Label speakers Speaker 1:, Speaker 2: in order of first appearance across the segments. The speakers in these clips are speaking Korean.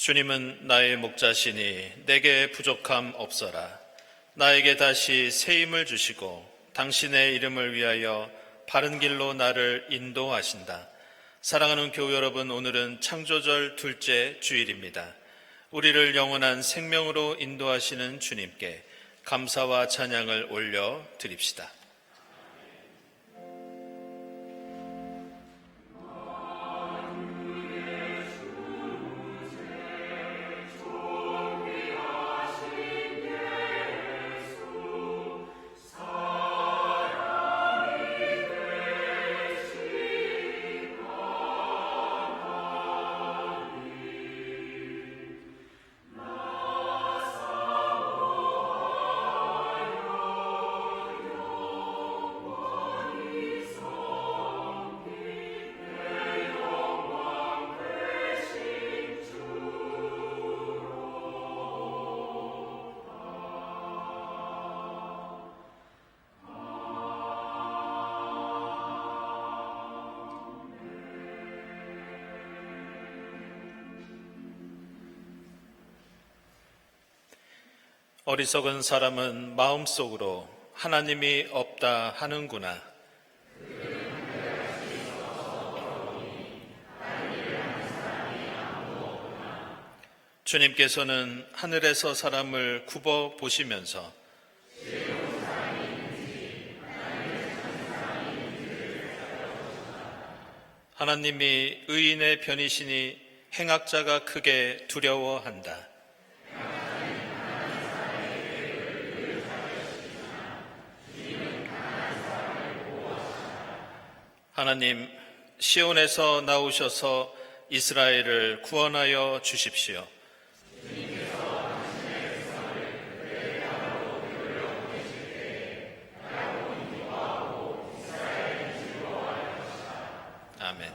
Speaker 1: 주님은 나의 목자시니 내게 부족함 없어라. 나에게 다시 새 힘을 주시고 당신의 이름을 위하여 바른 길로 나를 인도하신다. 사랑하는 교우 여러분, 오늘은 창조절 둘째 주일입니다. 우리를 영원한 생명으로 인도하시는 주님께 감사와 찬양을 올려 드립시다. 어리석은 사람은 마음속으로 하나님이 없다 하는구나. 주님께서는 하늘에서 사람을 굽어 보시면서 하나님이 의인의 편이시니 행악자가 크게 두려워한다. 하나님, 시온에서 나오셔서 이스라엘을 구원하여 주십시오. 아멘.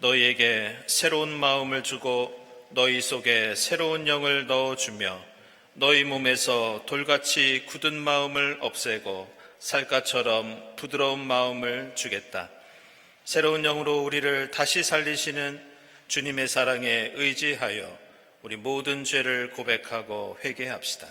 Speaker 1: 너희에게 새로운 마음을 주고 너희 속에 새로운 영을 넣어주며 너희 몸에서 돌같이 굳은 마음을 없애고 살갗처럼 부드러운 마음을 주겠다. 새로운 영으로 우리를 다시 살리시는 주님의 사랑에 의지하여 우리 모든 죄를 고백하고 회개합시다.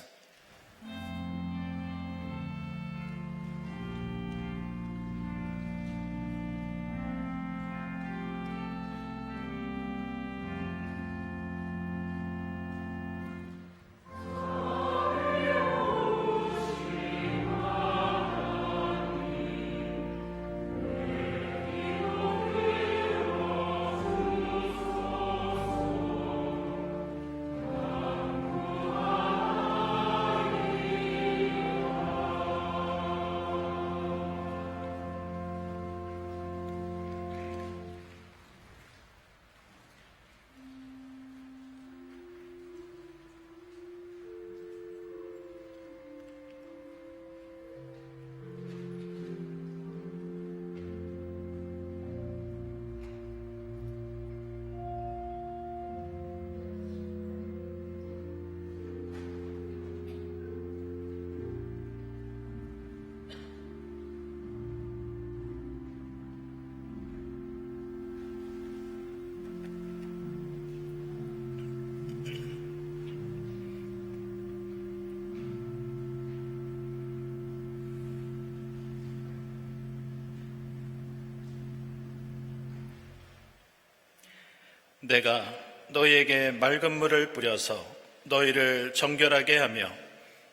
Speaker 1: 내가 너희에게 맑은 물을 뿌려서 너희를 정결하게 하며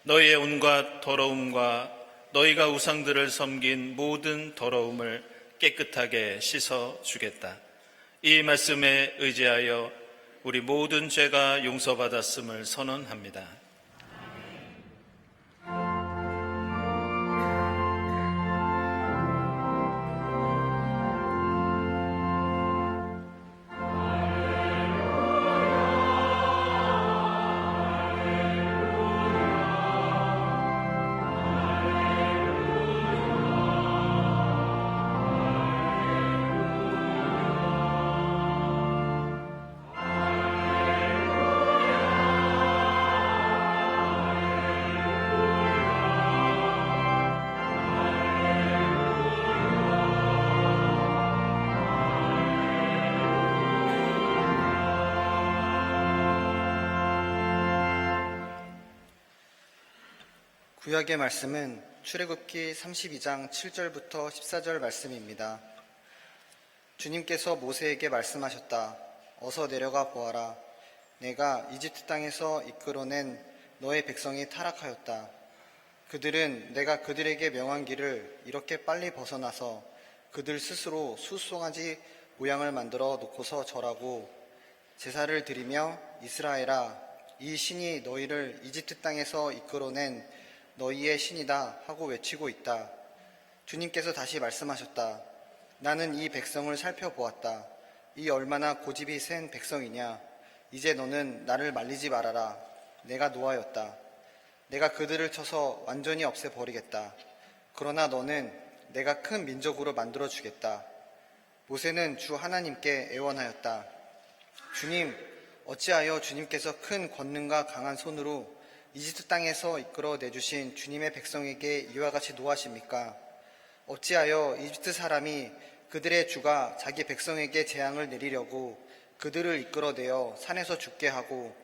Speaker 1: 너희의 온갖 더러움과 너희가 우상들을 섬긴 모든 더러움을 깨끗하게 씻어 주겠다. 이 말씀에 의지하여 우리 모든 죄가 용서받았음을 선언합니다.
Speaker 2: 구약의 말씀은 출애굽기 32장 7절부터 14절 말씀입니다. 주님께서 모세에게 말씀하셨다. 어서 내려가 보아라. 내가 이집트 땅에서 이끌어낸 너의 백성이 타락하였다. 그들은 내가 그들에게 명한 길을 이렇게 빨리 벗어나서 그들 스스로 수송아지 모양을 만들어 놓고서 절하고 제사를 드리며 이스라엘아, 이 신이 너희를 이집트 땅에서 이끌어낸 너희의 신이다 하고 외치고 있다. 주님께서 다시 말씀하셨다. 나는 이 백성을 살펴보았다. 이 얼마나 고집이 센 백성이냐. 이제 너는 나를 말리지 말아라. 내가 노하였다. 내가 그들을 쳐서 완전히 없애버리겠다. 그러나 너는 내가 큰 민족으로 만들어주겠다. 모세는 주 하나님께 애원하였다. 주님, 어찌하여 주님께서 큰 권능과 강한 손으로 이집트 땅에서 이끌어 내주신 주님의 백성에게 이와 같이 노하십니까? 어찌하여 이집트 사람이 그들의 주가 자기 백성에게 재앙을 내리려고 그들을 이끌어내어 산에서 죽게 하고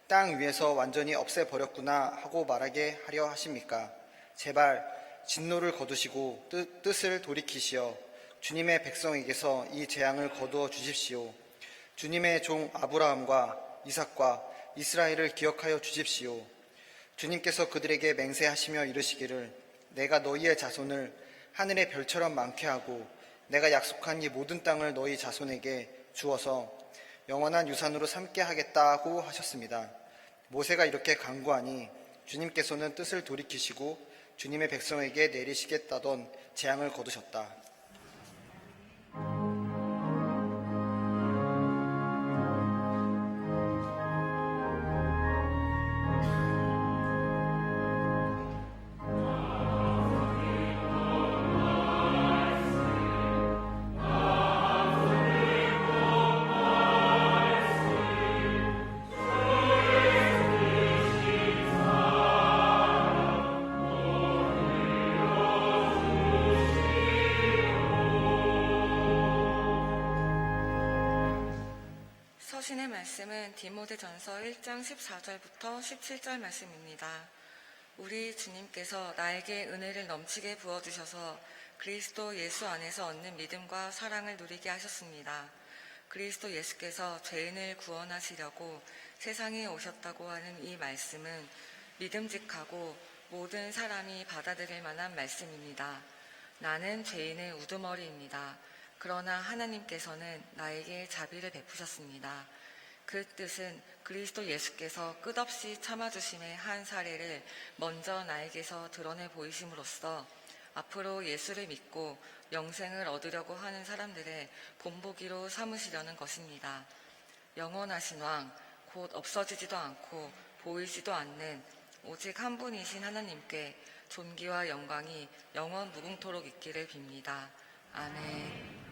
Speaker 2: 땅 위에서 완전히 없애버렸구나 하고 말하게 하려 하십니까? 제발 진노를 거두시고 뜻을 돌이키시어 주님의 백성에게서 이 재앙을 거두어 주십시오. 주님의 종 아브라함과 이삭과 이스라엘을 기억하여 주십시오. 주님께서 그들에게 맹세하시며 이르시기를 내가 너희의 자손을 하늘의 별처럼 많게 하고 내가 약속한 이 모든 땅을 너희 자손에게 주어서 영원한 유산으로 삼게 하겠다고 하셨습니다. 모세가 이렇게 간구하니 주님께서는 뜻을 돌이키시고 주님의 백성에게 내리시겠다던 재앙을 거두셨다.
Speaker 3: 신의 말씀은 디모데전서 1장 14절부터 17절 말씀입니다. 우리 주님께서 나에게 은혜를 넘치게 부어주셔서 그리스도 예수 안에서 얻는 믿음과 사랑을 누리게 하셨습니다. 그리스도 예수께서 죄인을 구원하시려고 세상에 오셨다고 하는 이 말씀은 믿음직하고 모든 사람이 받아들일 만한 말씀입니다. 나는 죄인의 우두머리입니다. 그러나 하나님께서는 나에게 자비를 베푸셨습니다. 그 뜻은 그리스도 예수께서 끝없이 참아주심의 한 사례를 먼저 나에게서 드러내 보이심으로써 앞으로 예수를 믿고 영생을 얻으려고 하는 사람들의 본보기로 삼으시려는 것입니다. 영원하신 왕, 곧 없어지지도 않고 보이지도 않는 오직 한 분이신 하나님께 존귀와 영광이 영원 무궁토록 있기를 빕니다. 아멘.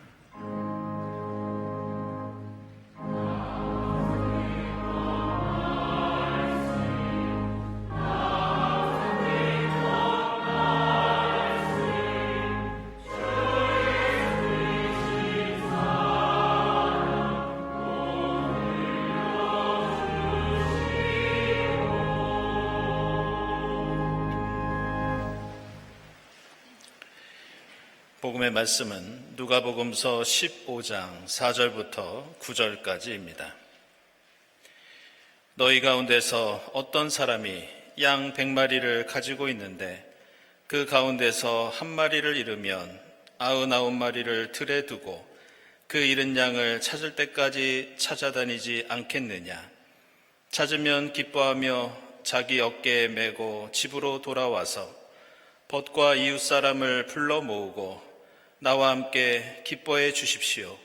Speaker 1: 복음의 말씀은 누가복음서 15장 4절부터 9절까지입니다. 너희 가운데서 어떤 사람이 양 100마리를 가지고 있는데 그 가운데서 한 마리를 잃으면 99마리를 들에 두고 그 잃은 양을 찾을 때까지 찾아다니지 않겠느냐. 찾으면 기뻐하며 자기 어깨에 메고 집으로 돌아와서 벗과 이웃 사람을 불러 모으고 나와 함께 기뻐해 주십시오.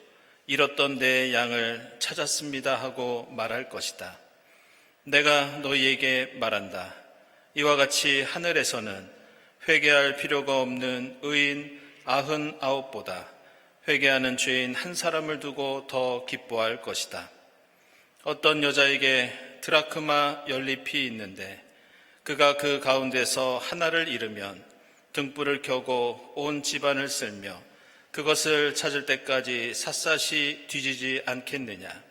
Speaker 1: 잃었던 내 양을 찾았습니다 하고 말할 것이다. 내가 너희에게 말한다. 이와 같이 하늘에서는 회개할 필요가 없는 의인 99보다 회개하는 죄인 한 사람을 두고 더 기뻐할 것이다. 어떤 여자에게 드라크마 연립이 있는데 그가 그 가운데서 하나를 잃으면 등불을 켜고 온 집안을 쓸며 그것을 찾을 때까지 샅샅이 뒤지지 않겠느냐.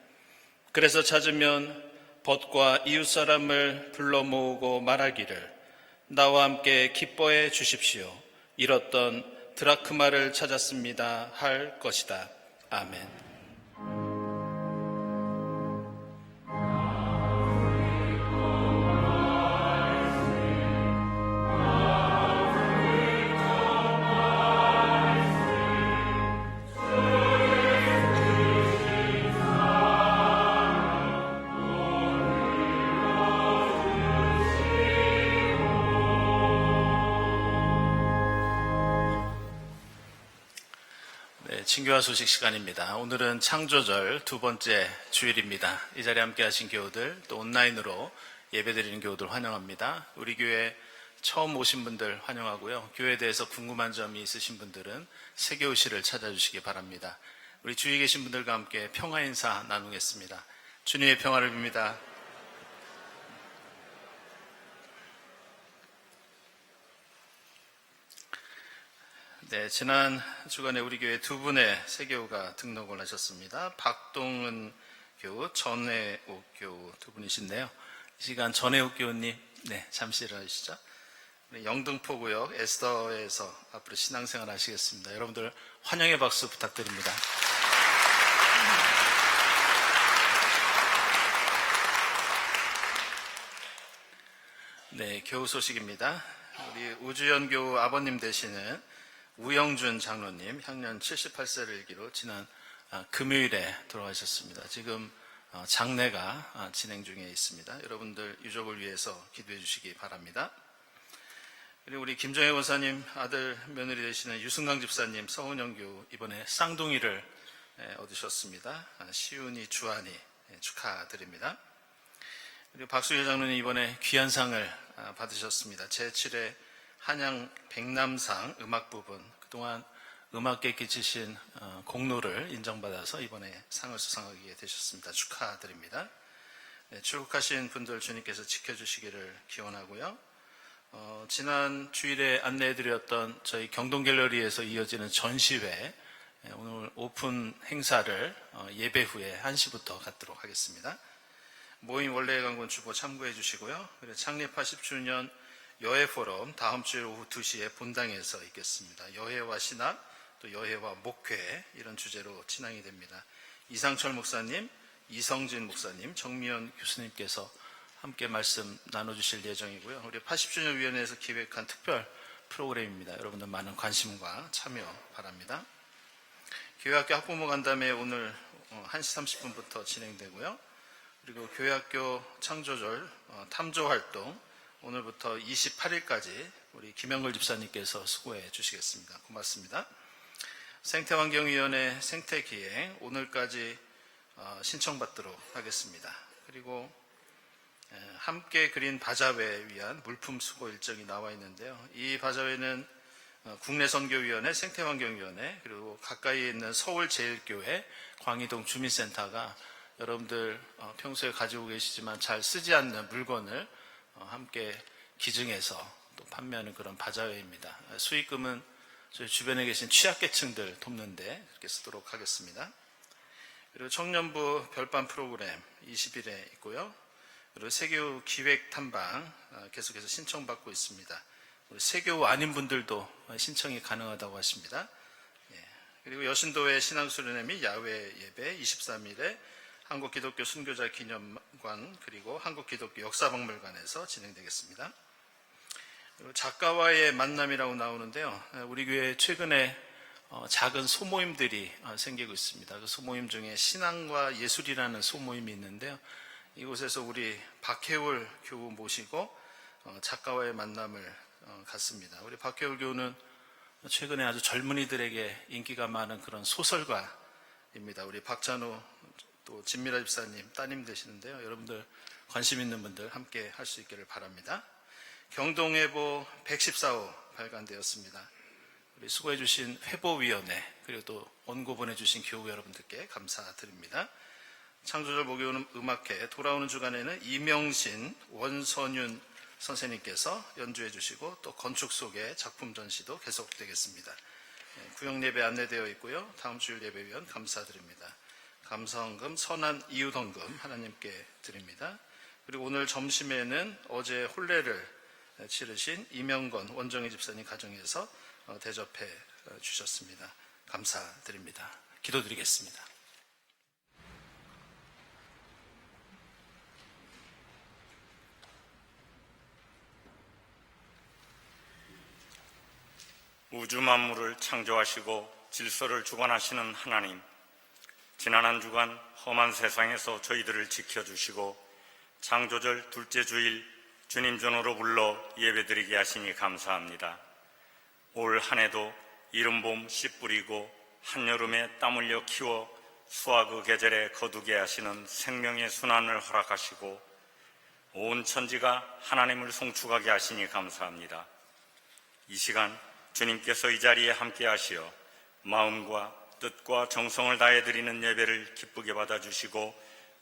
Speaker 1: 그래서 찾으면 벗과 이웃 사람을 불러 모으고 말하기를 나와 함께 기뻐해 주십시오. 잃었던 드라크마를 찾았습니다 할 것이다. 아멘. 친교화 소식 시간입니다. 오늘은 창조절 두 번째 주일입니다. 이 자리에 함께 하신 교우들, 또 온라인으로 예배드리는 교우들 환영합니다. 우리 교회 처음 오신 분들 환영하고요. 교회에 대해서 궁금한 점이 있으신 분들은 세교우실을 찾아주시기 바랍니다. 우리 주위에 계신 분들과 함께 평화 인사 나누겠습니다. 주님의 평화를 빕니다. 네, 지난 주간에 우리 교회 두 분의 세교우가 등록을 하셨습니다. 박동은 교우, 전혜옥 교우 두 분이신데요. 이 시간 전혜옥 교우님, 네, 잠시 일어나시죠. 영등포구역 에스더에서 앞으로 신앙생활 하시겠습니다. 여러분들 환영의 박수 부탁드립니다. 네, 교우 소식입니다. 우리 우주연 교우 아버님 되시는 우영준 장로님 향년 78세를 일기로 지난 금요일에 돌아가셨습니다. 지금 장례가 진행 중에 있습니다. 여러분들 유족을 위해서 기도해 주시기 바랍니다. 그리고 우리 김정혜 원사님 아들 며느리 되시는 유승강 집사님, 서은영 교우 이번에 쌍둥이를 얻으셨습니다. 시윤이, 주한이 축하드립니다. 그리고 박수혜 장로님 이번에 귀한 상을 받으셨습니다. 제7회 한양 백남상 음악 부분, 그동안 음악계 끼치신 공로를 인정받아서 이번에 상을 수상하게 되셨습니다. 축하드립니다. 네, 출국하신 분들 주님께서 지켜주시기를 기원하고요. 지난 주일에 안내해드렸던 저희 경동갤러리에서 이어지는 전시회, 오늘 오후 오픈 행사를 예배 후에 1시부터 갖도록 하겠습니다. 모임 원래 강권 주보 참고해 주시고요. 그리고 창립 80주년 여해 포럼 다음 주일 오후 2시에 본당에서 있겠습니다. 여해와 신학, 또 여해와 목회 이런 주제로 진행이 됩니다. 이상철 목사님, 이성진 목사님, 정미연 교수님께서 함께 말씀 나눠주실 예정이고요. 우리 80주년 위원회에서 기획한 특별 프로그램입니다. 여러분들 많은 관심과 참여 바랍니다. 교회학교 학부모 간담회 오늘 1시 30분부터 진행되고요. 그리고 교회학교 창조절 탐조 활동 오늘부터 28일까지 우리 김영걸 집사님께서 수고해 주시겠습니다. 고맙습니다. 생태환경위원회 생태기행 오늘까지 신청받도록 하겠습니다. 그리고 함께 그린 바자회 위한 물품 수거 일정이 나와 있는데요. 이 바자회는 국내선교위원회, 생태환경위원회, 그리고 가까이에 있는 서울제일교회, 광희동 주민센터가 여러분들 평소에 가지고 계시지만 잘 쓰지 않는 물건을 함께 기증해서 또 판매하는 그런 바자회입니다. 수익금은 저희 주변에 계신 취약계층들 돕는데 그렇게 쓰도록 하겠습니다. 그리고 청년부 별밤 프로그램 20일에 있고요. 그리고 세교 기획 탐방 계속해서 신청받고 있습니다. 세교 아닌 분들도 신청이 가능하다고 하십니다. 그리고 여신도회 신앙수련회 및 야외 예배 23일에 한국기독교 순교자 기념관 그리고 한국기독교 역사박물관에서 진행되겠습니다. 그리고 작가와의 만남이라고 나오는데요. 우리 교회에 최근에 작은 소모임들이 생기고 있습니다. 그 소모임 중에 신앙과 예술이라는 소모임이 있는데요. 이곳에서 우리 박혜울 교우 모시고 작가와의 만남을 갖습니다. 우리 박혜울 교우는 최근에 아주 젊은이들에게 인기가 많은 그런 소설가입니다. 우리 박찬호 또 진미라 집사님 따님 되시는데요. 여러분들 관심 있는 분들 함께 할 수 있기를 바랍니다. 경동회보 114호 발간되었습니다. 우리 수고해 주신 회보위원회 그리고 또 원고 보내주신 교우 여러분들께 감사드립니다. 창조절 목요일 음악회 돌아오는 주간에는 이명신, 원선윤 선생님께서 연주해 주시고 또 건축 속의 작품 전시도 계속되겠습니다. 구역 예배 안내되어 있고요. 다음 주일 예배위원 감사드립니다. 감사헌금, 선한 이웃헌금 하나님께 드립니다. 그리고 오늘 점심에는 어제 혼례를 치르신 이명건 원정희 집사님 가정에서 대접해 주셨습니다. 감사드립니다. 기도드리겠습니다.
Speaker 4: 우주 만물을 창조하시고 질서를 주관하시는 하나님, 지난 한 주간 험한 세상에서 저희들을 지켜주시고 창조절 둘째 주일 주님 전으로 불러 예배드리게 하시니 감사합니다. 올 한 해도 이른 봄 씨 뿌리고 한여름에 땀 흘려 키워 수확의 계절에 거두게 하시는 생명의 순환을 허락하시고 온 천지가 하나님을 송축하게 하시니 감사합니다. 이 시간 주님께서 이 자리에 함께 하시어 마음과 뜻과 정성을 다해 드리는 예배를 기쁘게 받아주시고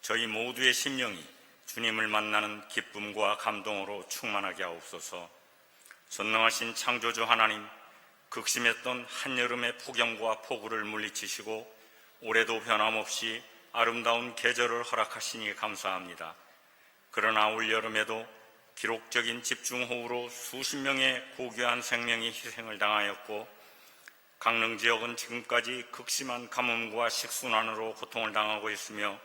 Speaker 4: 저희 모두의 심령이 주님을 만나는 기쁨과 감동으로 충만하게 하옵소서. 전능하신 창조주 하나님, 극심했던 한여름의 폭염과 폭우를 물리치시고 올해도 변함없이 아름다운 계절을 허락하시니 감사합니다. 그러나 올여름에도 기록적인 집중호우로 수십 명의 고귀한 생명이 희생을 당하였고 강릉 지역은 지금까지 극심한 가뭄과 식순환으로 고통을 당하고 있으며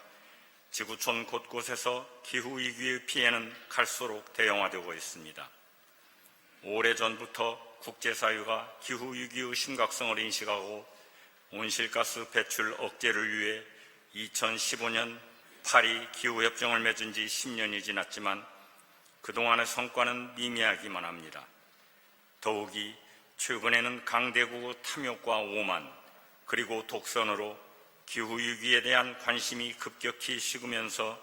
Speaker 4: 지구촌 곳곳에서 기후위기의 피해는 갈수록 대형화되고 있습니다. 오래전부터 국제사회가 기후위기의 심각성을 인식하고 온실가스 배출 억제를 위해 2015년 파리 기후협정을 맺은 지 10년이 지났지만 그동안의 성과는 미미하기만 합니다. 더욱이 최근에는 강대국의 탐욕과 오만 그리고 독선으로 기후위기에 대한 관심이 급격히 식으면서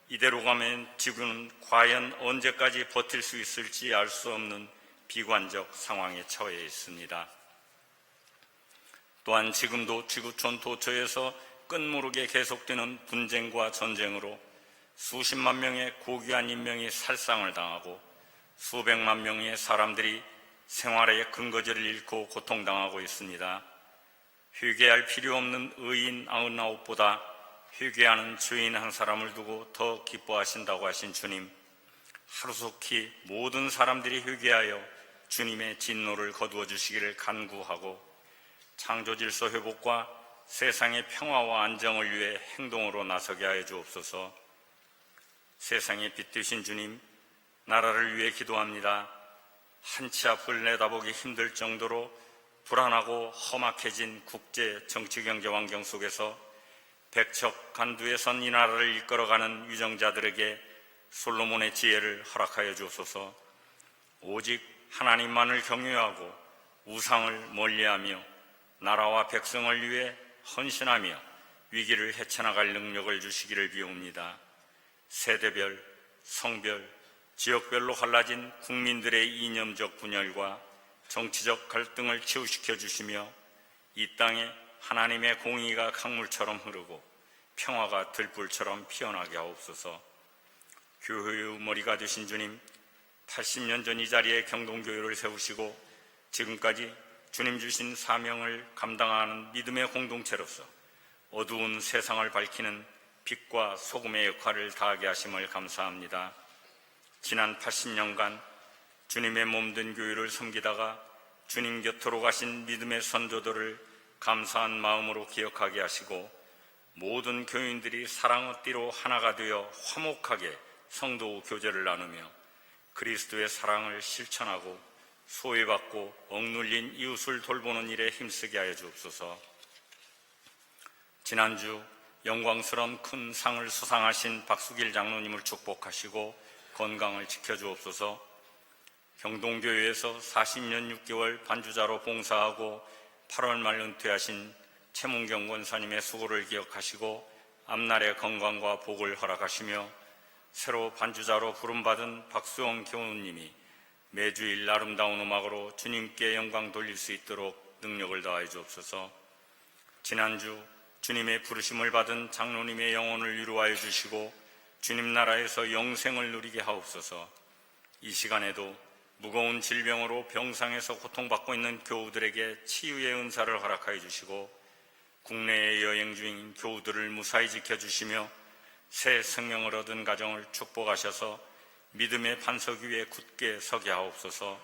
Speaker 4: 이대로 가면 지구는 과연 언제까지 버틸 수 있을지 알 수 없는 비관적 상황에 처해 있습니다. 또한 지금도 지구촌 도처에서 끝모르게 계속되는 분쟁과 전쟁으로 수십만 명의 고귀한 인명이 살상을 당하고 수백만 명의 사람들이 생활의 근거지를 잃고 고통당하고 있습니다. 회개할 필요 없는 의인 99보다 회개하는 죄인 한 사람을 두고 더 기뻐하신다고 하신 주님, 하루속히 모든 사람들이 회개하여 주님의 진노를 거두어 주시기를 간구하고 창조 질서 회복과 세상의 평화와 안정을 위해 행동으로 나서게 하여 주옵소서. 세상의 빛 되신 주님, 나라를 위해 기도합니다. 한치 앞을 내다보기 힘들 정도로 불안하고 험악해진 국제 정치 경제 환경 속에서 백척간두에 선 이 나라를 이끌어가는 유정자들에게 솔로몬의 지혜를 허락하여 주옵소서. 오직 하나님만을 경외하고 우상을 멀리하며 나라와 백성을 위해 헌신하며 위기를 헤쳐나갈 능력을 주시기를 비옵니다. 세대별, 성별, 지역별로 갈라진 국민들의 이념적 분열과 정치적 갈등을 치유시켜 주시며 이 땅에 하나님의 공의가 강물처럼 흐르고 평화가 들불처럼 피어나게 하옵소서. 교회의 머리가 되신 주님, 80년 전 이 자리에 경동교회를 세우시고 지금까지 주님 주신 사명을 감당하는 믿음의 공동체로서 어두운 세상을 밝히는 빛과 소금의 역할을 다하게 하심을 감사합니다. 지난 80년간 주님의 몸된 교회를 섬기다가 주님 곁으로 가신 믿음의 선조들을 감사한 마음으로 기억하게 하시고 모든 교인들이 사랑의 띠로 하나가 되어 화목하게 성도 교제를 나누며 그리스도의 사랑을 실천하고 소외받고 억눌린 이웃을 돌보는 일에 힘쓰게 하여 주옵소서. 지난주 영광스러운 큰 상을 수상하신 박수길 장로님을 축복하시고 건강을 지켜주옵소서. 경동교회에서 40년 6개월 반주자로 봉사하고 8월 말 은퇴하신 최문경 권사님의 수고를 기억하시고 앞날의 건강과 복을 허락하시며 새로 반주자로 부름받은 박수영 교우님이 매주일 아름다운 음악으로 주님께 영광 돌릴 수 있도록 능력을 다하여 주옵소서. 지난주 주님의 부르심을 받은 장로님의 영혼을 위로하여 주시고 주님 나라에서 영생을 누리게 하옵소서. 이 시간에도 무거운 질병으로 병상에서 고통받고 있는 교우들에게 치유의 은사를 허락하여 주시고 국내에 여행 중인 교우들을 무사히 지켜주시며 새 생명을 얻은 가정을 축복하셔서 믿음의 반석 위에 굳게 서게 하옵소서.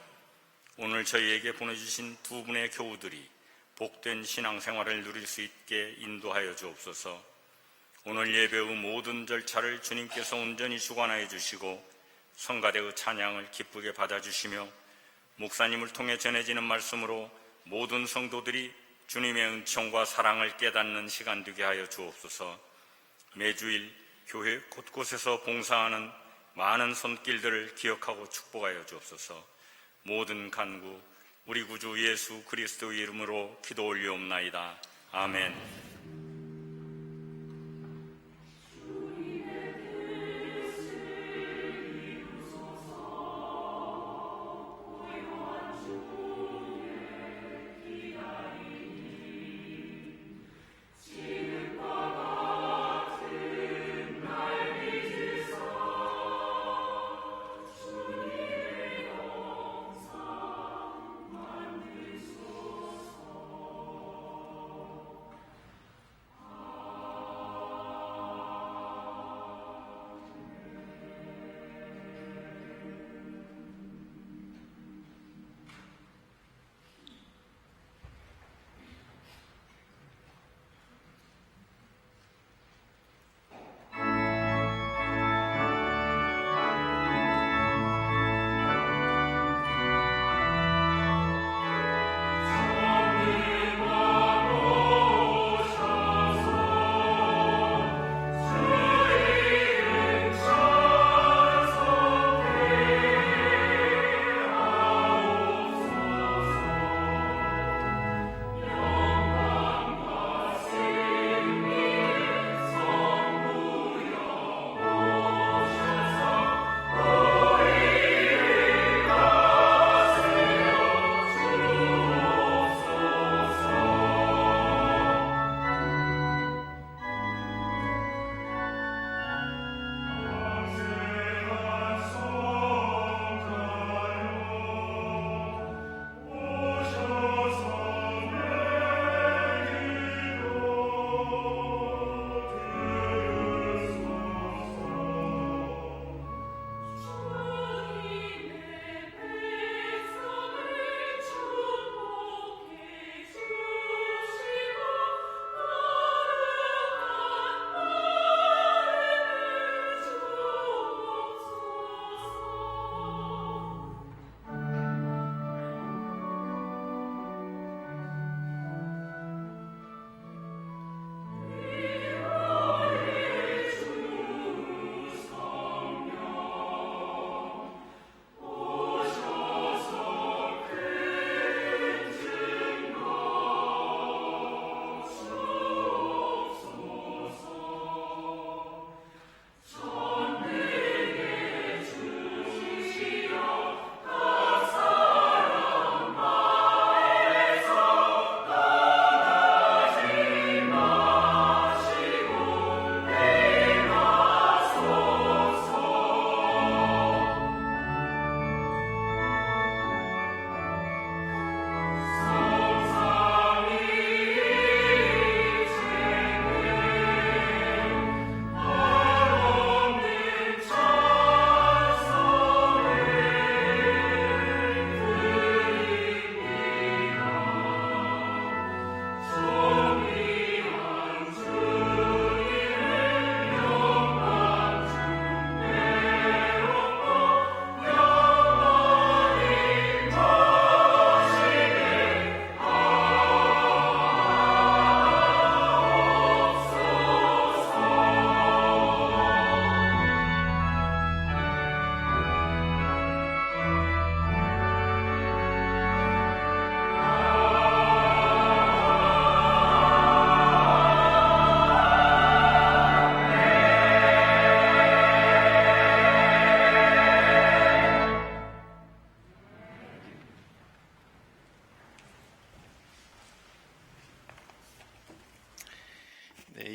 Speaker 4: 오늘 저희에게 보내주신 두 분의 교우들이 복된 신앙생활을 누릴 수 있게 인도하여 주옵소서. 오늘 예배의 모든 절차를 주님께서 온전히 주관하여 주시고 성가대의 찬양을 기쁘게 받아주시며 목사님을 통해 전해지는 말씀으로 모든 성도들이 주님의 은총과 사랑을 깨닫는 시간 되게 하여 주옵소서. 매주일 교회 곳곳에서 봉사하는 많은 손길들을 기억하고 축복하여 주옵소서. 모든 간구 우리 구주 예수 그리스도의 이름으로 기도 올리옵나이다. 아멘.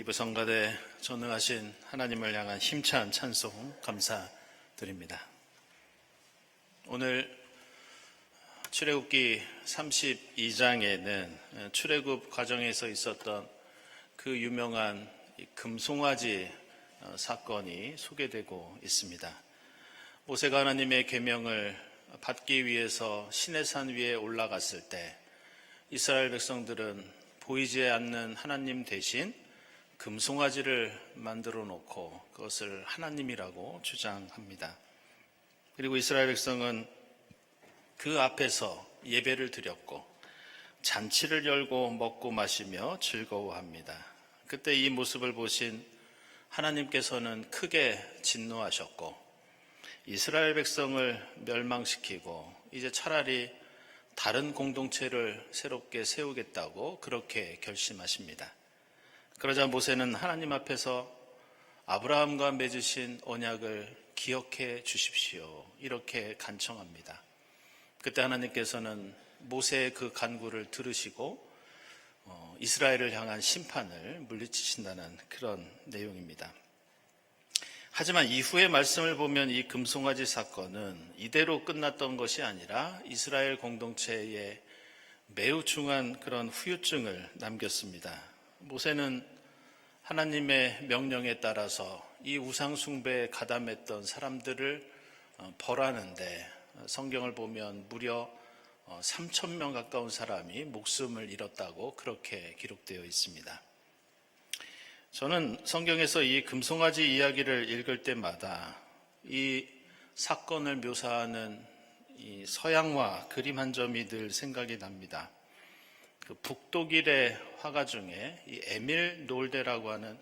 Speaker 1: 이부 성가대 전능하신 하나님을 향한 힘찬 찬송 감사드립니다. 오늘 출애굽기 32장에는 출애굽 과정에서 있었던 그 유명한 금송아지 사건이 소개되고 있습니다. 모세가 하나님의 계명을 받기 위해서 시내산 위에 올라갔을 때 이스라엘 백성들은 보이지 않는 하나님 대신 금송아지를 만들어 놓고 그것을 하나님이라고 주장합니다. 그리고 이스라엘 백성은 그 앞에서 예배를 드렸고 잔치를 열고 먹고 마시며 즐거워합니다. 그때 이 모습을 보신 하나님께서는 크게 진노하셨고 이스라엘 백성을 멸망시키고 이제 차라리 다른 공동체를 새롭게 세우겠다고 그렇게 결심하십니다. 그러자 모세는 하나님 앞에서 아브라함과 맺으신 언약을 기억해 주십시오. 이렇게 간청합니다. 그때 하나님께서는 모세의 그 간구를 들으시고 이스라엘을 향한 심판을 물리치신다는 그런 내용입니다. 하지만 이후의 말씀을 보면 이 금송아지 사건은 이대로 끝났던 것이 아니라 이스라엘 공동체에 매우 중요한 그런 후유증을 남겼습니다. 모세는 하나님의 명령에 따라서 이 우상 숭배에 가담했던 사람들을 벌하는데 성경을 보면 무려 3,000명 가까운 사람이 목숨을 잃었다고 그렇게 기록되어 있습니다. 저는 성경에서 이 금송아지 이야기를 읽을 때마다 이 사건을 묘사하는 이 서양화 그림 한 점이 늘 생각이 납니다. 그 북독일의 화가 중에 이 에밀 놀데라고 하는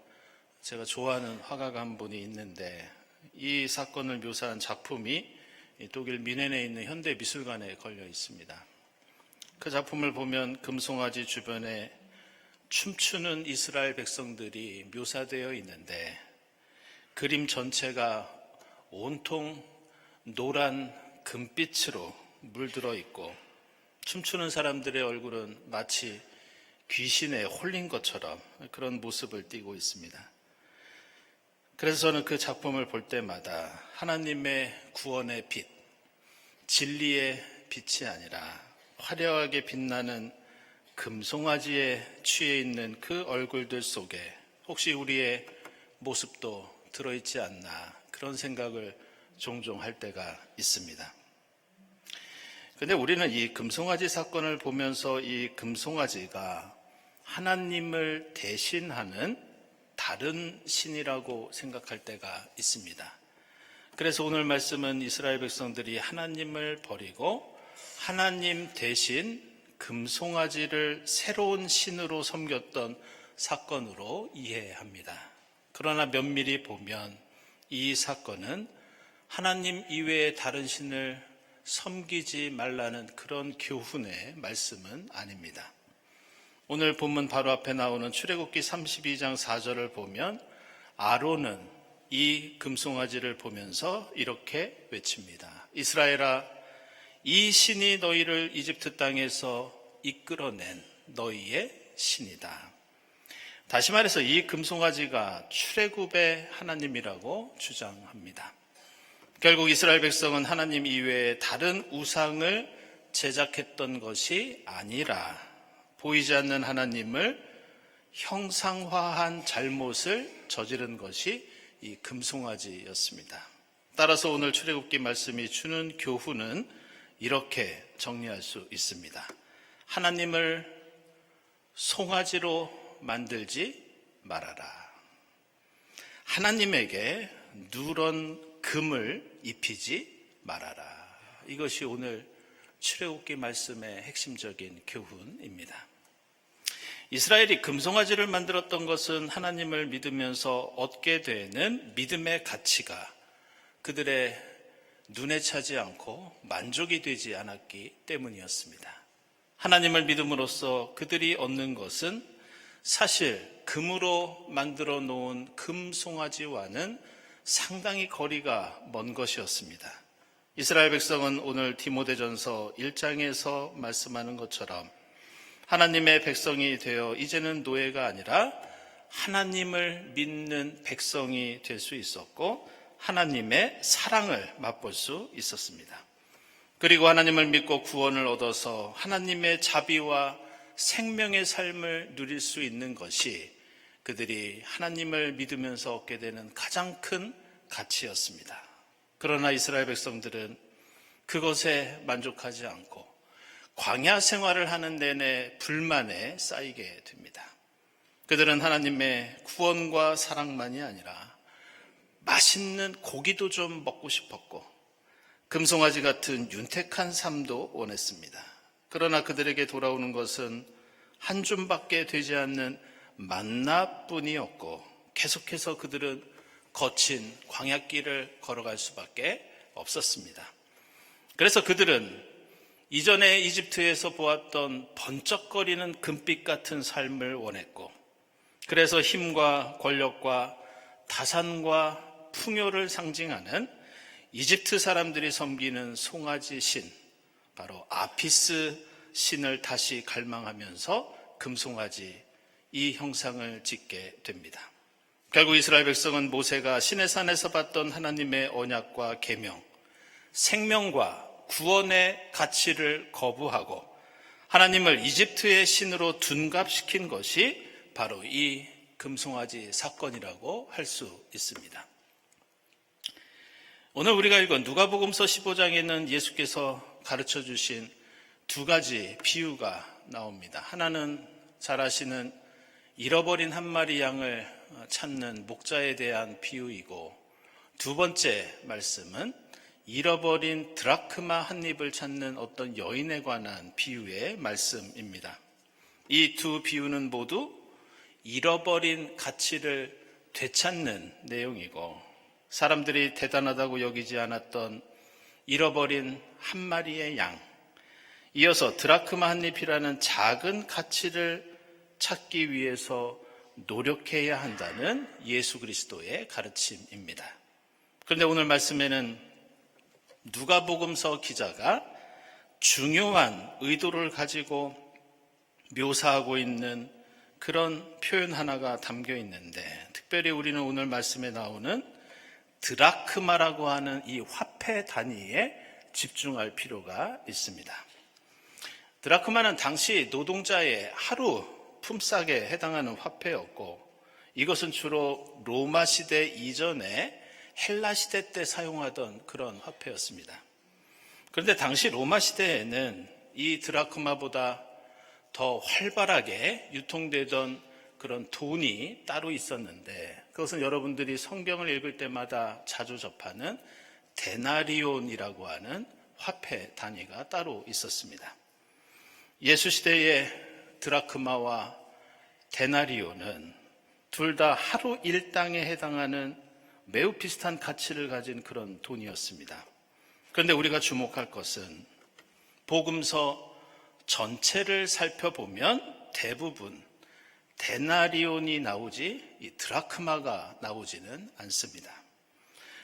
Speaker 1: 제가 좋아하는 화가가 한 분이 있는데 이 사건을 묘사한 작품이 독일 뮌헨에 있는 현대미술관에 걸려 있습니다. 그 작품을 보면 금송아지 주변에 춤추는 이스라엘 백성들이 묘사되어 있는데 그림 전체가 온통 노란 금빛으로 물들어 있고 춤추는 사람들의 얼굴은 마치 귀신에 홀린 것처럼 그런 모습을 띠고 있습니다. 그래서 저는 그 작품을 볼 때마다 하나님의 구원의 빛, 진리의 빛이 아니라 화려하게 빛나는 금송아지에 취해 있는 그 얼굴들 속에 혹시 우리의 모습도 들어있지 않나 그런 생각을 종종 할 때가 있습니다. 그런데 우리는 이 금송아지 사건을 보면서 이 금송아지가 하나님을 대신하는 다른 신이라고 생각할 때가 있습니다. 그래서 오늘 말씀은 이스라엘 백성들이 하나님을 버리고 하나님 대신 금송아지를 새로운 신으로 섬겼던 사건으로 이해합니다. 그러나 면밀히 보면 이 사건은 하나님 이외의 다른 신을 섬기지 말라는 그런 교훈의 말씀은 아닙니다. 오늘 본문 바로 앞에 나오는 출애굽기 32장 4절을 보면 아론은 이 금송아지를 보면서 이렇게 외칩니다. 이스라엘아, 이 신이 너희를 이집트 땅에서 이끌어낸 너희의 신이다. 다시 말해서 이 금송아지가 출애굽의 하나님이라고 주장합니다. 결국 이스라엘 백성은 하나님 이외에 다른 우상을 제작했던 것이 아니라 보이지 않는 하나님을 형상화한 잘못을 저지른 것이 이 금송아지였습니다. 따라서 오늘 출애굽기 말씀이 주는 교훈은 이렇게 정리할 수 있습니다. 하나님을 송아지로 만들지 말아라. 하나님에게 누런 금을 입히지 말아라. 이것이 오늘 출애굽기 말씀의 핵심적인 교훈입니다. 이스라엘이 금송아지를 만들었던 것은 하나님을 믿으면서 얻게 되는 믿음의 가치가 그들의 눈에 차지 않고 만족이 되지 않았기 때문이었습니다. 하나님을 믿음으로써 그들이 얻는 것은 사실 금으로 만들어 놓은 금송아지와는 상당히 거리가 먼 것이었습니다. 이스라엘 백성은 오늘 디모데전서 1장에서 말씀하는 것처럼 하나님의 백성이 되어 이제는 노예가 아니라 하나님을 믿는 백성이 될 수 있었고 하나님의 사랑을 맛볼 수 있었습니다. 그리고 하나님을 믿고 구원을 얻어서 하나님의 자비와 생명의 삶을 누릴 수 있는 것이 그들이 하나님을 믿으면서 얻게 되는 가장 큰 가치였습니다. 그러나 이스라엘 백성들은 그것에 만족하지 않고 광야 생활을 하는 내내 불만에 쌓이게 됩니다. 그들은 하나님의 구원과 사랑만이 아니라 맛있는 고기도 좀 먹고 싶었고 금송아지 같은 윤택한 삶도 원했습니다. 그러나 그들에게 돌아오는 것은 한 줌밖에 되지 않는 만나뿐이었고 계속해서 그들은 거친 광야길을 걸어갈 수밖에 없었습니다. 그래서 그들은 이전에 이집트에서 보았던 번쩍거리는 금빛 같은 삶을 원했고 그래서 힘과 권력과 다산과 풍요를 상징하는 이집트 사람들이 섬기는 송아지 신, 바로 아피스 신을 다시 갈망하면서 금송아지 이 형상을 짓게 됩니다. 결국 이스라엘 백성은 모세가 시내산에서 받던 하나님의 언약과 계명, 생명과 구원의 가치를 거부하고 하나님을 이집트의 신으로 둔갑시킨 것이 바로 이 금송아지 사건이라고 할 수 있습니다. 오늘 우리가 읽은 누가복음서 15장에는 예수께서 가르쳐 주신 두 가지 비유가 나옵니다. 하나는 잘 아시는 잃어버린 한 마리 양을 찾는 목자에 대한 비유이고 두 번째 말씀은 잃어버린 드라크마 한 입을 찾는 어떤 여인에 관한 비유의 말씀입니다. 이 두 비유는 모두 잃어버린 가치를 되찾는 내용이고 사람들이 대단하다고 여기지 않았던 잃어버린 한 마리의 양, 이어서 드라크마 한 입이라는 작은 가치를 찾기 위해서 노력해야 한다는 예수 그리스도의 가르침입니다. 그런데 오늘 말씀에는 누가복음서 기자가 중요한 의도를 가지고 묘사하고 있는 그런 표현 하나가 담겨 있는데 특별히 우리는 오늘 말씀에 나오는 드라크마라고 하는 이 화폐 단위에 집중할 필요가 있습니다. 드라크마는 당시 노동자의 하루 품삯에 해당하는 화폐였고 이것은 주로 로마 시대 이전에 헬라 시대 때 사용하던 그런 화폐였습니다. 그런데 당시 로마 시대에는 이 드라크마보다 더 활발하게 유통되던 그런 돈이 따로 있었는데 그것은 여러분들이 성경을 읽을 때마다 자주 접하는 데나리온이라고 하는 화폐 단위가 따로 있었습니다. 예수 시대의 드라크마와 데나리온은 둘 다 하루 일당에 해당하는 매우 비슷한 가치를 가진 그런 돈이었습니다. 그런데 우리가 주목할 것은 복음서 전체를 살펴보면 대부분 데나리온이 나오지 이 드라크마가 나오지는 않습니다.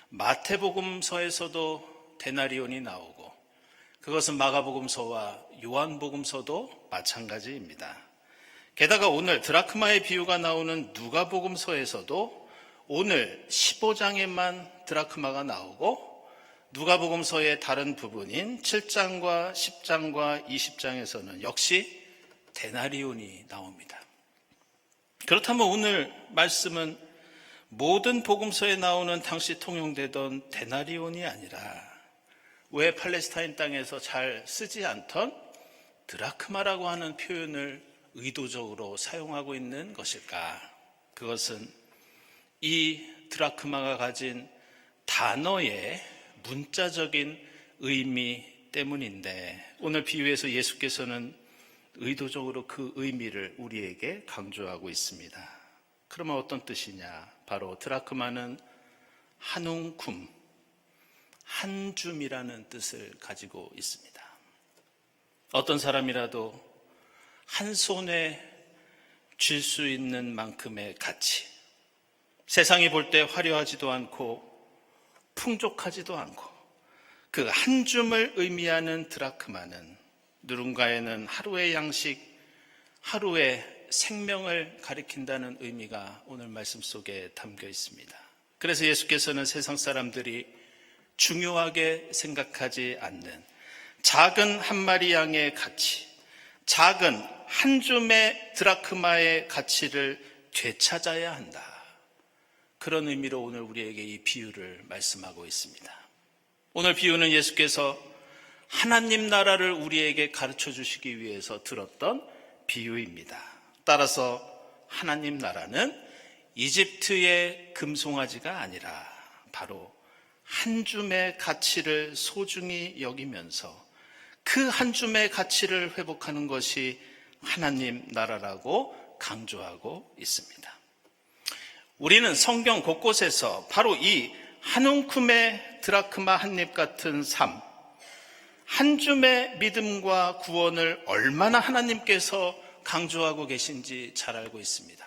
Speaker 1: 마태복음서에서도 데나리온이 나오고 그것은 마가복음서와 요한복음서도 마찬가지입니다. 게다가 오늘 드라크마의 비유가 나오는 누가복음서에서도 오늘 15장에만 드라크마가 나오고 누가복음서의 다른 부분인 7장과 10장과 20장에서는 역시 데나리온이 나옵니다. 그렇다면 오늘 말씀은 모든 복음서에 나오는 당시 통용되던 데나리온이 아니라 왜 팔레스타인 땅에서 잘 쓰지 않던 드라크마라고 하는 표현을 의도적으로 사용하고 있는 것일까? 그것은 이 드라크마가 가진 단어의 문자적인 의미 때문인데 오늘 비유에서 예수께서는 의도적으로 그 의미를 우리에게 강조하고 있습니다. 그러면 어떤 뜻이냐? 바로 드라크마는 한 웅큼, 한 줌이라는 뜻을 가지고 있습니다. 어떤 사람이라도 한 손에 쥘 수 있는 만큼의 가치, 세상이 볼 때 화려하지도 않고 풍족하지도 않고 그 한 줌을 의미하는 드라크마는 누군가에는 하루의 양식, 하루의 생명을 가리킨다는 의미가 오늘 말씀 속에 담겨 있습니다. 그래서 예수께서는 세상 사람들이 중요하게 생각하지 않는 작은 한 마리 양의 가치, 작은 한 줌의 드라크마의 가치를 되찾아야 한다. 그런 의미로 오늘 우리에게 이 비유를 말씀하고 있습니다. 오늘 비유는 예수께서 하나님 나라를 우리에게 가르쳐 주시기 위해서 들었던 비유입니다. 따라서 하나님 나라는 이집트의 금송아지가 아니라 바로 한 줌의 가치를 소중히 여기면서 그 한 줌의 가치를 회복하는 것이 하나님 나라라고 강조하고 있습니다. 우리는 성경 곳곳에서 바로 이 한 움큼의 드라크마 한 입 같은 삶, 한 줌의 믿음과 구원을 얼마나 하나님께서 강조하고 계신지 잘 알고 있습니다.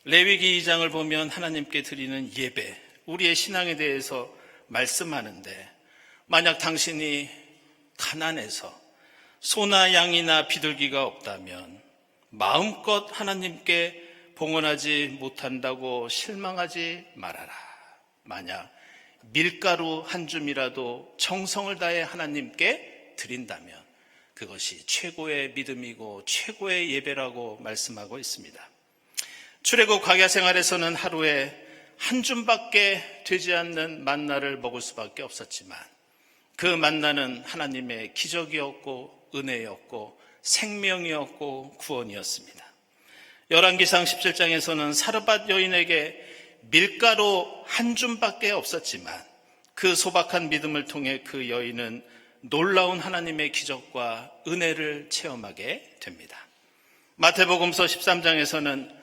Speaker 1: 레위기 2장을 보면 하나님께 드리는 예배, 우리의 신앙에 대해서 말씀하는데 만약 당신이 가난해서 소나 양이나 비둘기가 없다면 마음껏 하나님께 봉헌하지 못한다고 실망하지 말아라. 만약 밀가루 한 줌이라도 정성을 다해 하나님께 드린다면 그것이 최고의 믿음이고 최고의 예배라고 말씀하고 있습니다. 출애굽 광야 생활에서는 하루에 한 줌밖에 되지 않는 만나를 먹을 수밖에 없었지만 그 만나는 하나님의 기적이었고 은혜였고 생명이었고 구원이었습니다. 열왕기상 17장에서는 사르밧 여인에게 밀가루 한 줌밖에 없었지만 그 소박한 믿음을 통해 그 여인은 놀라운 하나님의 기적과 은혜를 체험하게 됩니다. 마태복음서 13장에서는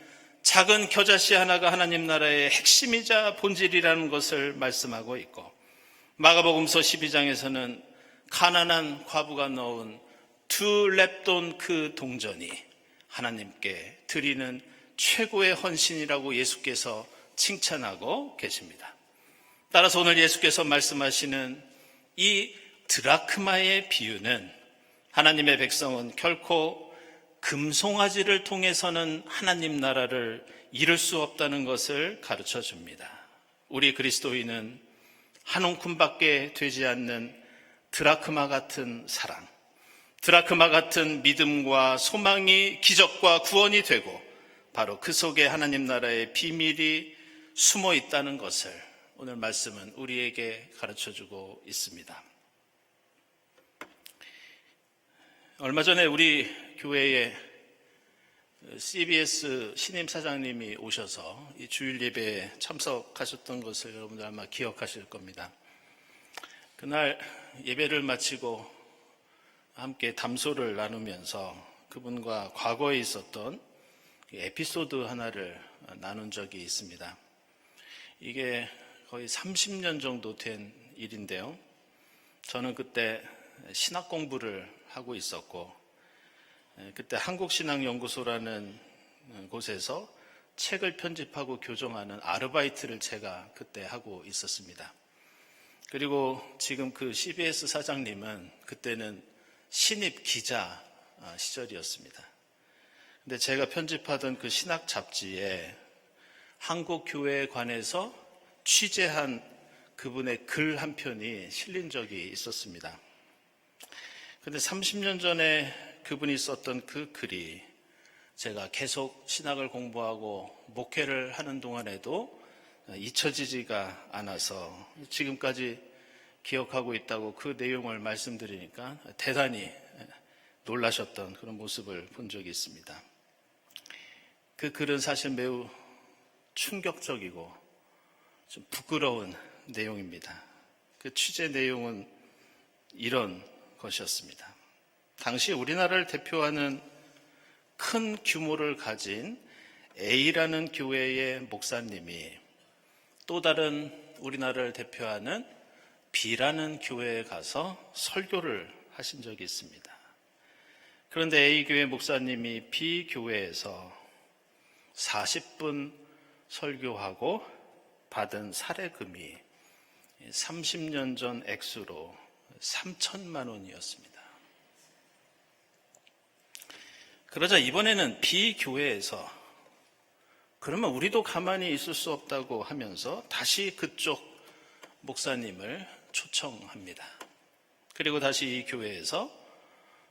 Speaker 1: 작은 겨자씨 하나가 하나님 나라의 핵심이자 본질이라는 것을 말씀하고 있고 마가복음서 12장에서는 가난한 과부가 넣은 2렙돈 그 동전이 하나님께 드리는 최고의 헌신이라고 예수께서 칭찬하고 계십니다. 따라서 오늘 예수께서 말씀하시는 이 드라크마의 비유는 하나님의 백성은 결코 금송아지를 통해서는 하나님 나라를 이룰 수 없다는 것을 가르쳐 줍니다. 우리 그리스도인은 한 움큼밖에 되지 않는 드라크마 같은 사랑, 드라크마 같은 믿음과 소망이 기적과 구원이 되고 바로 그 속에 하나님 나라의 비밀이 숨어 있다는 것을 오늘 말씀은 우리에게 가르쳐주고 있습니다. 얼마 전에 우리 교회에 CBS 신임 사장님이 오셔서 이 주일 예배에 참석하셨던 것을 여러분들 아마 기억하실 겁니다. 그날 예배를 마치고 함께 담소를 나누면서 그분과 과거에 있었던 에피소드 하나를 나눈 적이 있습니다. 이게 거의 30년 정도 된 일인데요. 저는 그때 신학 공부를 하고 있었고 그때 한국신학연구소라는 곳에서 책을 편집하고 교정하는 아르바이트를 제가 그때 하고 있었습니다. 그리고 지금 그 CBS 사장님은 그때는 신입 기자 시절이었습니다. 근데 제가 편집하던 그 신학 잡지에 한국교회에 관해서 취재한 그분의 글 한 편이 실린 적이 있었습니다. 근데 30년 전에 그분이 썼던 그 글이 제가 계속 신학을 공부하고 목회를 하는 동안에도 잊혀지지가 않아서 지금까지 기억하고 있다고 그 내용을 말씀드리니까 대단히 놀라셨던 그런 모습을 본 적이 있습니다. 그 글은 사실 매우 충격적이고 좀 부끄러운 내용입니다. 그 취재 내용은 이런 것이었습니다. 당시 우리나라를 대표하는 큰 규모를 가진 A라는 교회의 목사님이 또 다른 우리나라를 대표하는 B라는 교회에 가서 설교를 하신 적이 있습니다. 그런데 A 교회 목사님이 B 교회에서 40분 설교하고 받은 사례금이 30년 전 액수로 3천만 원이었습니다. 그러자 이번에는 B 교회에서 그러면 우리도 가만히 있을 수 없다고 하면서 다시 그쪽 목사님을 초청합니다. 그리고 다시 이 교회에서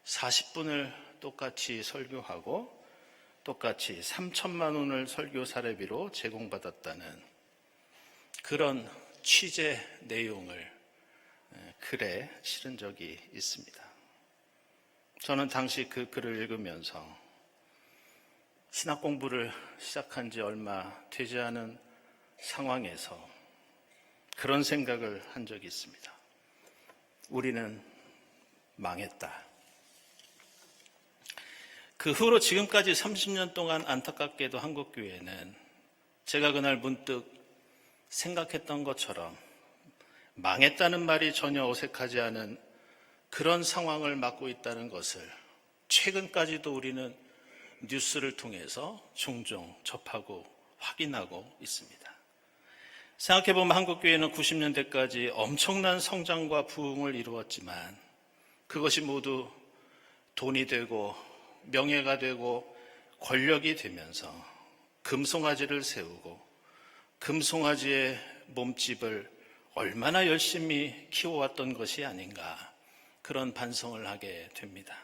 Speaker 1: 40분을 똑같이 설교하고 똑같이 3천만 원을 설교 사례비로 제공받았다는 그런 취재 내용을 글에 실은 적이 있습니다. 저는 당시 그 글을 읽으면서 신학 공부를 시작한 지 얼마 되지 않은 상황에서 그런 생각을 한 적이 있습니다. 우리는 망했다. 그 후로 지금까지 30년 동안 안타깝게도 한국교회는 제가 그날 문득 생각했던 것처럼 망했다는 말이 전혀 어색하지 않은 그런 상황을 맞고 있다는 것을 최근까지도 우리는 뉴스를 통해서 종종 접하고 확인하고 있습니다. 생각해보면 한국교회는 90년대까지 엄청난 성장과 부흥을 이루었지만 그것이 모두 돈이 되고 명예가 되고 권력이 되면서 금송아지를 세우고 금송아지의 몸집을 얼마나 열심히 키워왔던 것이 아닌가 그런 반성을 하게 됩니다.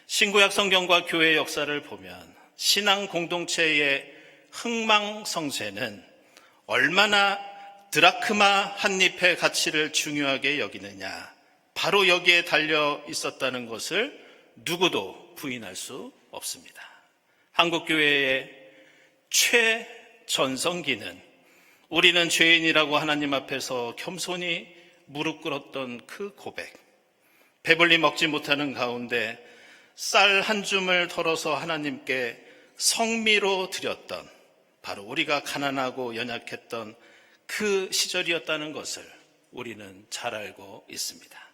Speaker 1: 신구약 성경과 교회의 역사를 보면 신앙 공동체의 흥망성쇠는 얼마나 드라크마 한 잎의 가치를 중요하게 여기느냐 바로 여기에 달려 있었다는 것을 누구도 부인할 수 없습니다. 한국교회의 최전성기는 우리는 죄인이라고 하나님 앞에서 겸손히 무릎 꿇었던 그 고백, 배불리 먹지 못하는 가운데 쌀 한 줌을 덜어서 하나님께 성미로 드렸던 바로 우리가 가난하고 연약했던 그 시절이었다는 것을 우리는 잘 알고 있습니다.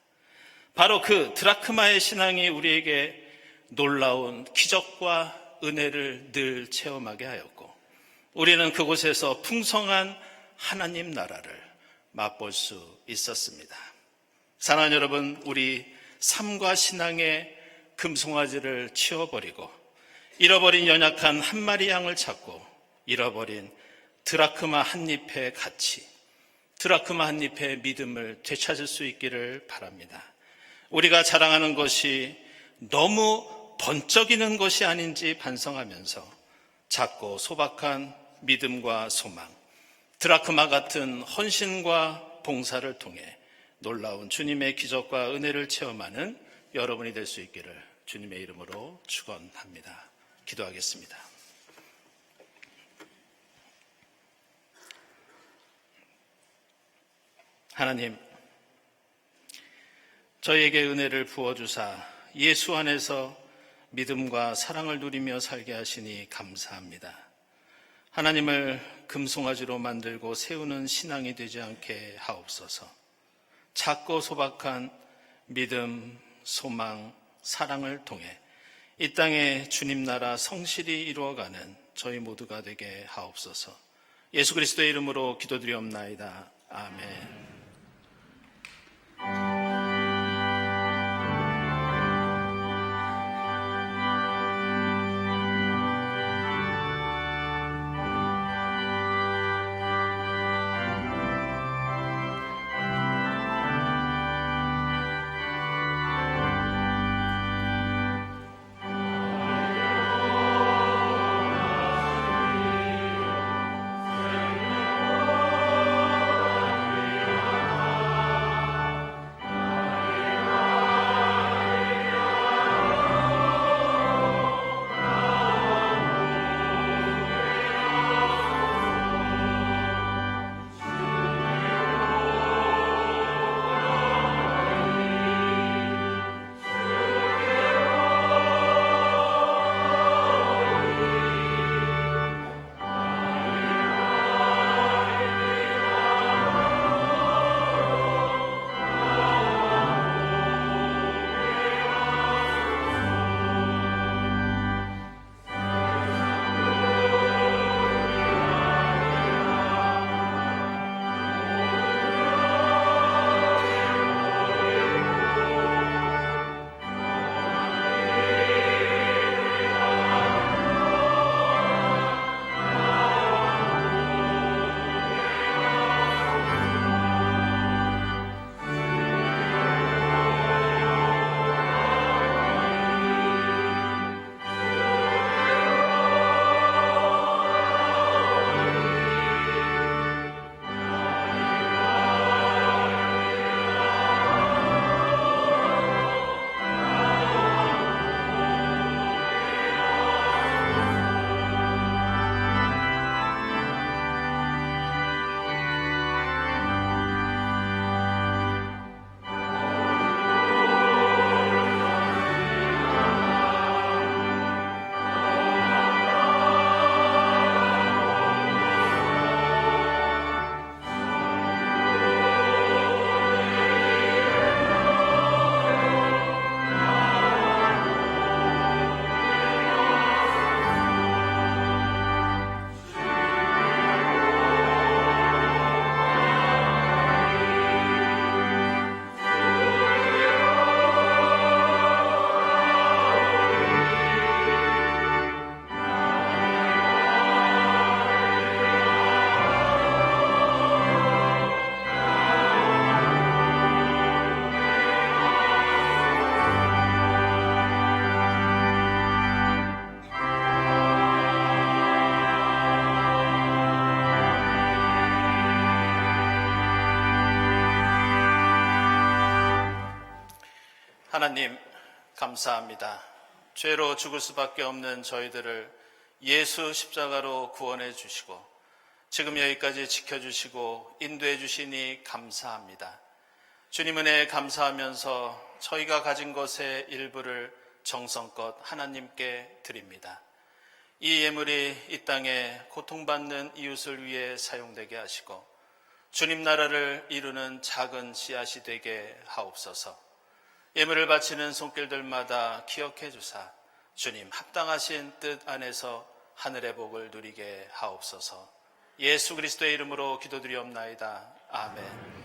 Speaker 1: 바로 그 드라크마의 신앙이 우리에게 놀라운 기적과 은혜를 늘 체험하게 하였고 우리는 그곳에서 풍성한 하나님 나라를 맛볼 수 있었습니다. 사랑하는 여러분, 우리 삶과 신앙의 금송아지를 치워버리고 잃어버린 연약한 한 마리 양을 찾고 잃어버린 드라크마 한 잎의 가치, 드라크마 한 잎의 믿음을 되찾을 수 있기를 바랍니다. 우리가 자랑하는 것이 너무 번쩍이는 것이 아닌지 반성하면서 작고 소박한 믿음과 소망, 드라크마 같은 헌신과 봉사를 통해 놀라운 주님의 기적과 은혜를 체험하는 여러분이 될 수 있기를 주님의 이름으로 축원합니다. 기도하겠습니다. 하나님, 저희에게 은혜를 부어주사 예수 안에서 믿음과 사랑을 누리며 살게 하시니 감사합니다. 하나님을 금송아지로 만들고 세우는 신앙이 되지 않게 하옵소서. 작고 소박한 믿음, 소망, 사랑을 통해 이 땅에 주님 나라 성실히 이루어가는 저희 모두가 되게 하옵소서. 예수 그리스도의 이름으로 기도드리옵나이다. 아멘. 하나님, 감사합니다. 죄로 죽을 수밖에 없는 저희들을 예수 십자가로 구원해 주시고 지금 여기까지 지켜주시고 인도해 주시니 감사합니다. 주님 은혜에 감사하면서 저희가 가진 것의 일부를 정성껏 하나님께 드립니다. 이 예물이 이 땅에 고통받는 이웃을 위해 사용되게 하시고 주님 나라를 이루는 작은 씨앗이 되게 하옵소서. 예물을 바치는 손길들마다 기억해 주사 주님 합당하신 뜻 안에서 하늘의 복을 누리게 하옵소서. 예수 그리스도의 이름으로 기도드리옵나이다. 아멘.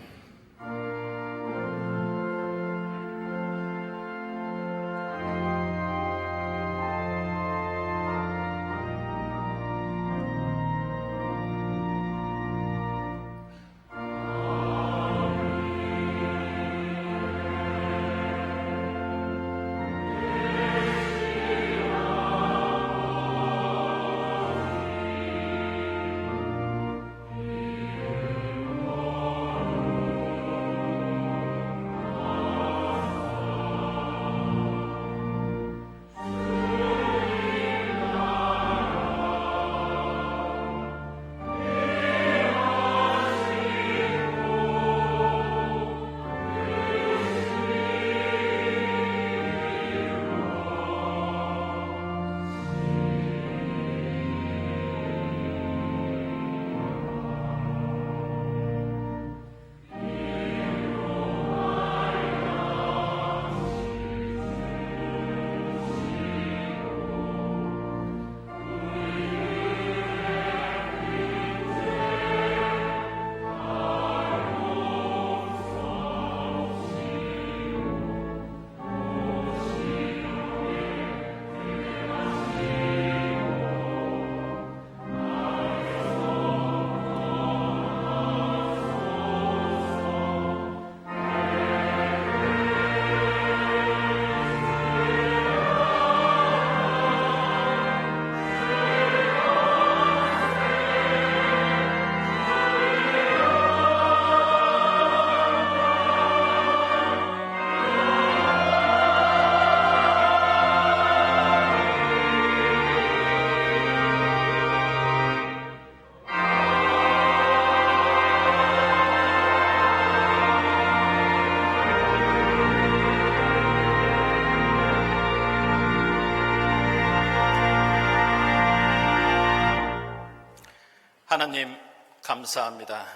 Speaker 1: 하나님 감사합니다.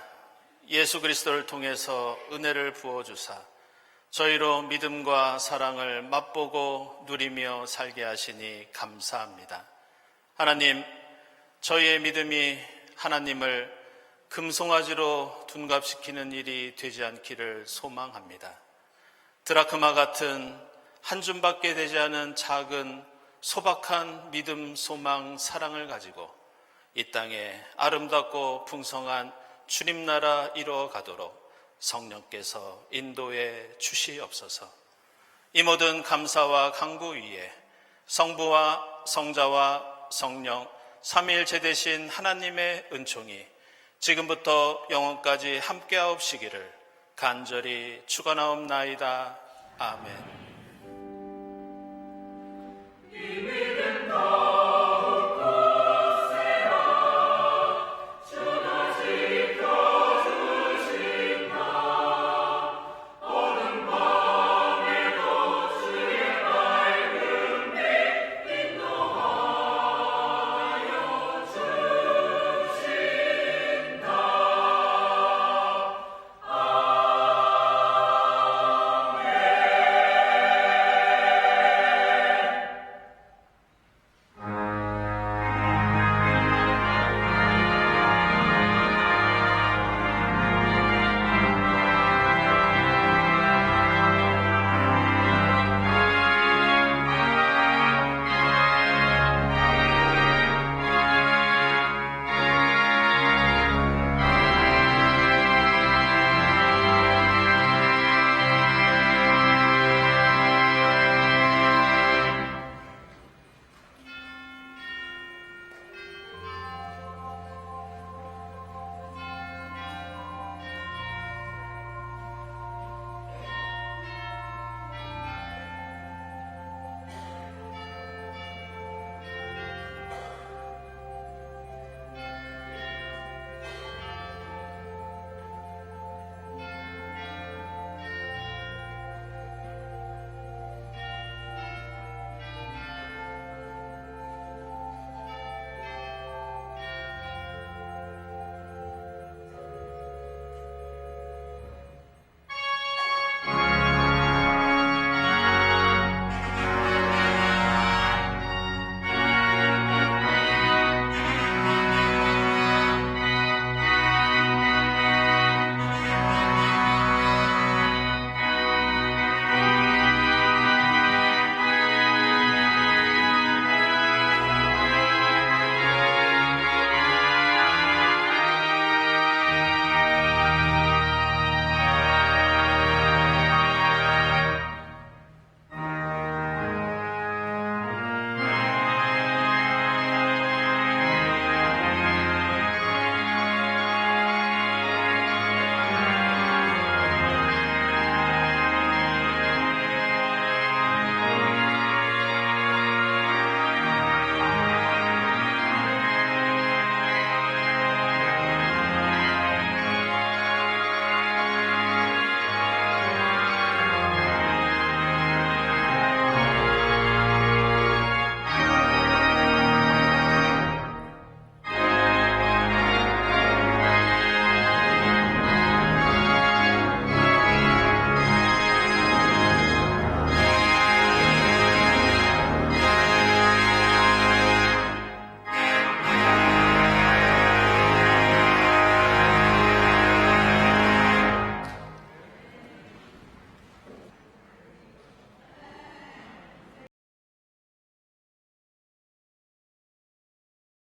Speaker 1: 예수 그리스도를 통해서 은혜를 부어주사 저희로 믿음과 사랑을 맛보고 누리며 살게 하시니 감사합니다. 하나님, 저희의 믿음이 하나님을 금송아지로 둔갑시키는 일이 되지 않기를 소망합니다. 드라크마 같은 한 줌밖에 되지 않은 작은 소박한 믿음, 소망, 사랑을 가지고 이 땅에 아름답고 풍성한 주님 나라 이루어 가도록 성령께서 인도해 주시옵소서. 이 모든 감사와 간구 위에 성부와 성자와 성령 삼위일체 되신 하나님의 은총이 지금부터 영원까지 함께하옵시기를 간절히 축원하옵나이다. 아멘.